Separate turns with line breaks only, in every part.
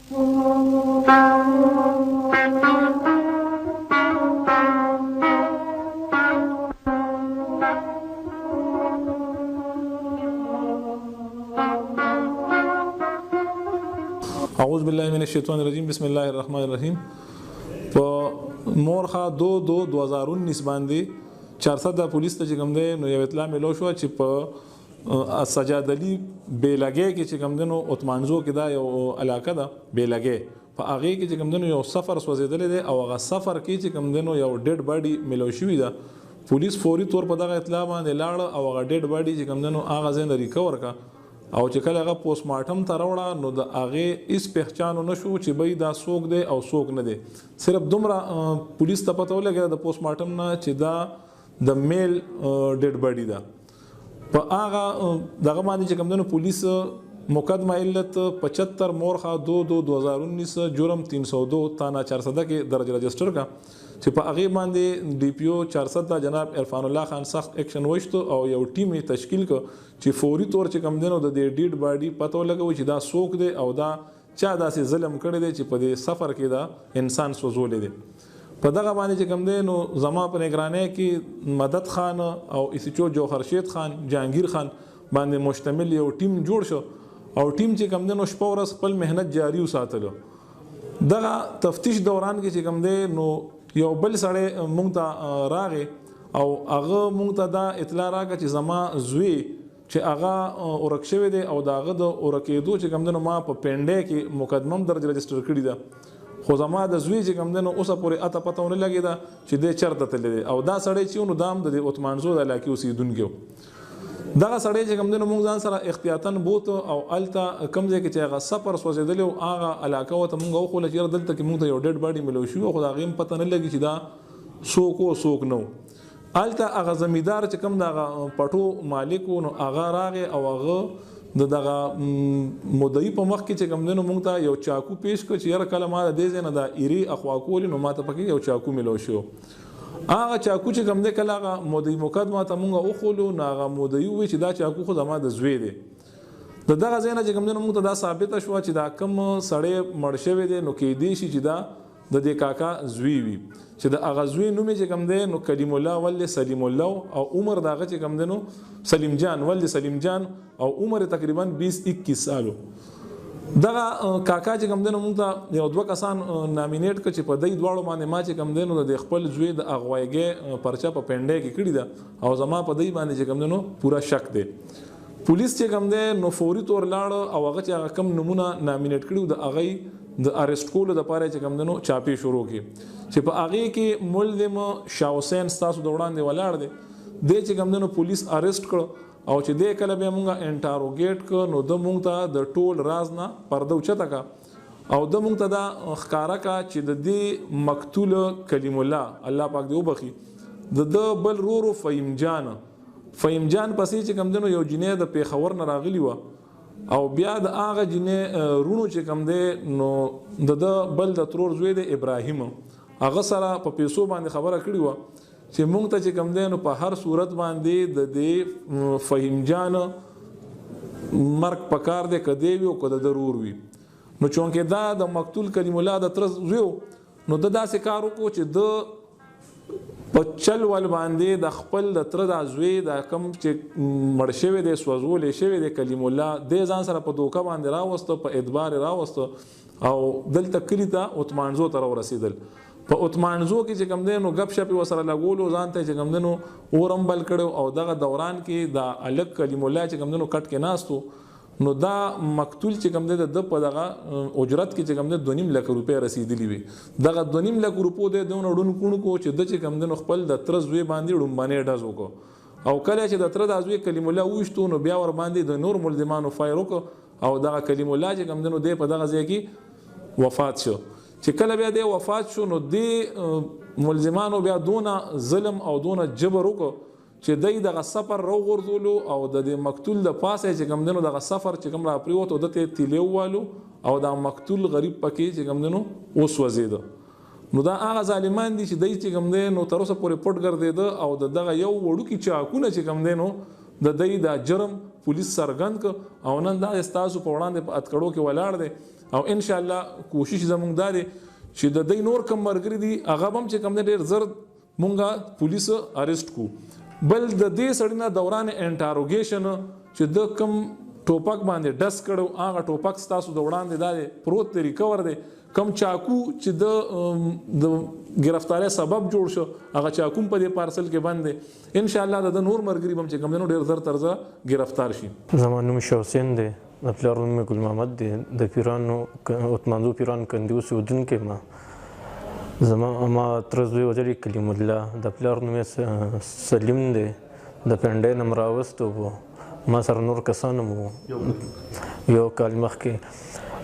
اعوذ بالله من الشیطان الرجیم بسم الله الرحمن الرحیم. په مورخه 2/2019 باندې 400 پولیس ته چې کوم دی نو یو اطلاع ملو شو چې په سجاد علي بیلګې کې چې کوم دی نو عثمانزو کې دا یو علاقه ده بیلګې په هغه کې چې کوم دی نو یو سفر سوځیدل دی او هغه سفر کې چې کوم دی نو یو ډیډ باډي ملو شوی ده. پولیس فوري طور په دغه اطلاع باندې لاړ او هغه ډیډ باډي چې کوم دی نو هغه ځین ریکور کا او چې کله هغه پوسټ مارټم ته راوړه نو د هغه اس پہچانو نشو چې به دا څوک دی او څوک نه دی. صرف دومره پولیس ته پته ولګی د پوسټ مارټم نه چې دا د میل ډیډ باډي ده. په هغه دغه باندې چې کوم دی نو پولیس مقدمه علت 75 مورخه 2/2019 جرم 302 تانا 400 کې درج رجسٹر کا چې په هغه باندې ډي پی او 400 جناب عرفان الله خان سخت اکشن وشتو او یو ټیم تشکیل کو چې فوري طور چې کم دینو د دې ډیډ باډي پته ولګوي چې دا څوک دی او دا چا داسې ظلم کړی دی چې په دې سفر کې دا انسان سوزولې دی. په دغه باندې چې کم دی نو زما په نگرانی کې مدد خان او اسچو جوهر شید خان جهانگیر خان باندې مشتمل یو ټیم جوړ شو او ټیم چې کم دی نو شپه ورځ خپل مهنت جاری وساتلو. دغه تفتیش دوران کې چې کم دی نو یو بل سړی مونږ ته راغی او هغه مونږ ته دا اطلاع راکړه چې زما زوی چې هغه اورک شوی دی او د هغه د اورکېدو چې کوم دی نو ما په پنډۍ کې مقدمه درج رجسټر کړې ده خو زما د زوی چې کوم دی نو اوسه پورې اته پته ونه لګېده چې دی چېرته تللی دی او دا سړی چې نو دا هم د عثمانزو د علاقې اوسېدونکی و. دغه سړی چې کوم دی نو موږ ځان سره احتیاطاً بوتو او هلته کوم ځای کې چې هغه سفر سوځېدلی و هغه علاقه ورته موږ وښوله چې یاره دلته کې موږ ته یو ډیډ باډي ملو شوي خو د هغې هم پته نه لګي چې دا څوک و څوک نه و. هلته هغه زمیندار چې کوم د هغه پټو مالک و نو هغه راغی او هغه د دغه مدعي په مخ کې چې کوم دی نو موږ ته یو چاکو پیش کړ چې یاره کله ما د دې ځای نه دا ایرې اخوا کولې نو ما ته پکې یو چاکو ملو شو. هغه چاکو چې کوم دی کله هغه مدعي مقدمه ته موږ وښولو نو هغه مدعي ووایي چې دا چاکو خو زما د زوی دی. د دغه ځای نه چې کوم دی نو موږ ته دا ثابته شوه چې دا کوم سړی مړ شوی دی نو کیدای شي چې دا د دې کاکا زوی وي چې د هغه زوی نوم چې کوم دی نو کلیم الله ولد سلیم الله او عمر د هغه چې کوم دی نو سلیم جان ولد سلیم جان او عمر تقریبا 20-21 سالو. دغه کاکا چې کوم دی نو موږ ته یو دوه کسان نامینیټ کړ چې په دې دواړو باندې ما چې کوم دی نو د خپل زوی د اغوایګۍ پرچه په پنډۍ کې کړې ده او زما په دې باندې چې کوم دی نو پورا شک دی. پولیس چې کوم دی نو فوري طور لاړ او هغه چې هغه کم نمونه نامینیټ کړي د هغې د اریسټ کولو دپاره چې کوم دی نو چاپې شروع کړي چې په هغې کې ملزم شاه حسین ستاسو د وړاندې ولاړ دی. دی چې کوم دی نو پولیس اریسټ کړ او چې دی کله بیا مونږ انټاروګیټ کړ نو د مونږ ته د ټول راز نه پرده اوچته کا او د مونږ ته دا ښکاره کا چې د دې مقتول کلیم الله الله پاک دې وبخي د بل رورو فهیم جان پسې چې کوم دی نو یو جنۍ د پیښور نه راغلی وه او بیا د هغه جنې رونو چې کوم دی نو د بل د ترور زوی دی ابراهیم هغه سره په پیسو باندې خبره کړې وه چې مونږ ته چې کوم دی نو په هر صورت باندې د دې فهیم جان مرګ پکار دی که دی وي او که د ضرور وي نو چونکې دا د مقتول کلیم الله د تره زوی نو د داسې کار وکړو چې د په چل ول باندې د خپل د تره د زوی د کم چې مړ شوی دی سوځولی شوی دی کلیم الله دی ځان سره په دوکه باندې راوسته په اعتبار راوسته او دلته کلي ته عثمانزو ته راورسېدل. په عثمانزو کې چې کوم دی نو ګپ شپ ورسره لګولو ځان ته چې کوم دی نو اورم بل کړو او دغه دوران کې د الګ کلیم الله چې کوم دی نو کټ کې ناستو نو دا مقتول چې کوم دی د په دغه اجرت کې چې کوم دی 2.5 لک روپۍ رسیدلی وي. دغه 2.5 لک روپو دی دونه ډون کونو کو چې د چې کوم دی نو خپل د تره زوی باندې ډومبانې ډز وکړو او کله چې د تره د زوی کلیم الله وشتو نو بیا ور باندې د نور ملزمانو فایر وکړو او دغه کلیم الله چې کوم دی نو دی په دغه ځای کې وفات شو. چې کله بیا دی وفات شو نو دی ملزمانو بیا دونه ظلم او دونه جبر وکړو چې دی دغه سفر راوغورځولو او د دې مقتول د پاسه چې کوم دی نو دغه سفر چې کوم را پریوتو دته تیلې ووالو او دا مقتول غریب پکې چې کوم دی نو وسوځېده. نو دا هغه ظالمان دي چې دی چې کوم دی نو تر اوسه پورې پټ ګرځېده او دغه یو وړوکي چاکونه چې کوم دی نو د دی دا جرم پولیس څرګند ک او نن دا ستاسو په وړاندې په اتکړو کې ولاړ دی او ان شاء الله کوشش زموږ دا دی چې د دې نور کم مرګري دي هغه هم چې کم ډیر زر مونږه پولیس اریسټ کو بل د دې سړی نه دوران انټاروګیشن چې د کم ټوپک باندې ډس کړو هغه ټوپک ستاسو د وړاندې دا پروت دی ریکور دی کم چاکو چې د گرفتاری سبب جوړ شو هغه چاکو په دې پارسل کې باندې ان شاء الله د نور مرګري بم چې کوم نو ډیر زر ترزه گرفتار شي
زمانو شوسین دی د پلارونو ګل محمد دی د پیرانو عثمانو پیران کندوس ودن کې ما ترزوی وزیر کلیم الله د پلارونو سلیم دی د پنده نمبر واستو ما سره نور کسان مو یو کال مخکې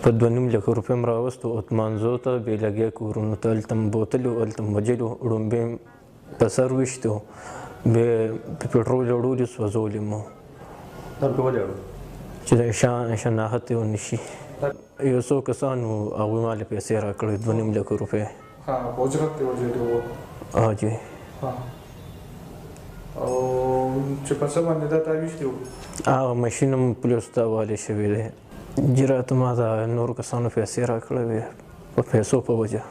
په 2.5 لک روپۍ م راوستو عثمانزو ته بې لګیا کورونو ته هلته م بوتلو هلته م وجلو ړومبې په سر ویشتو بیا په پټرول اړولي سوځولي مو چې شناخت یې ونشي یو څو کسان وو هغوی ما له پیسې راکړې 2.5 لک روپۍ
اجرت یې وجلې
ها جی
او چې په څه باندې دا تاویشتي وو
هغه ماشین هم پولیسو ته حوالې شوی دی جراته ما د نورو کسانو پیسې راکړې وې په پیسو په وجه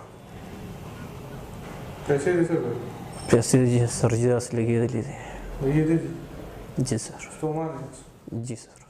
پیسې دې څه کړې
پیسې سر جاس لګېدلې دي
لګېدلې
جی سر
ستومانه
جی سر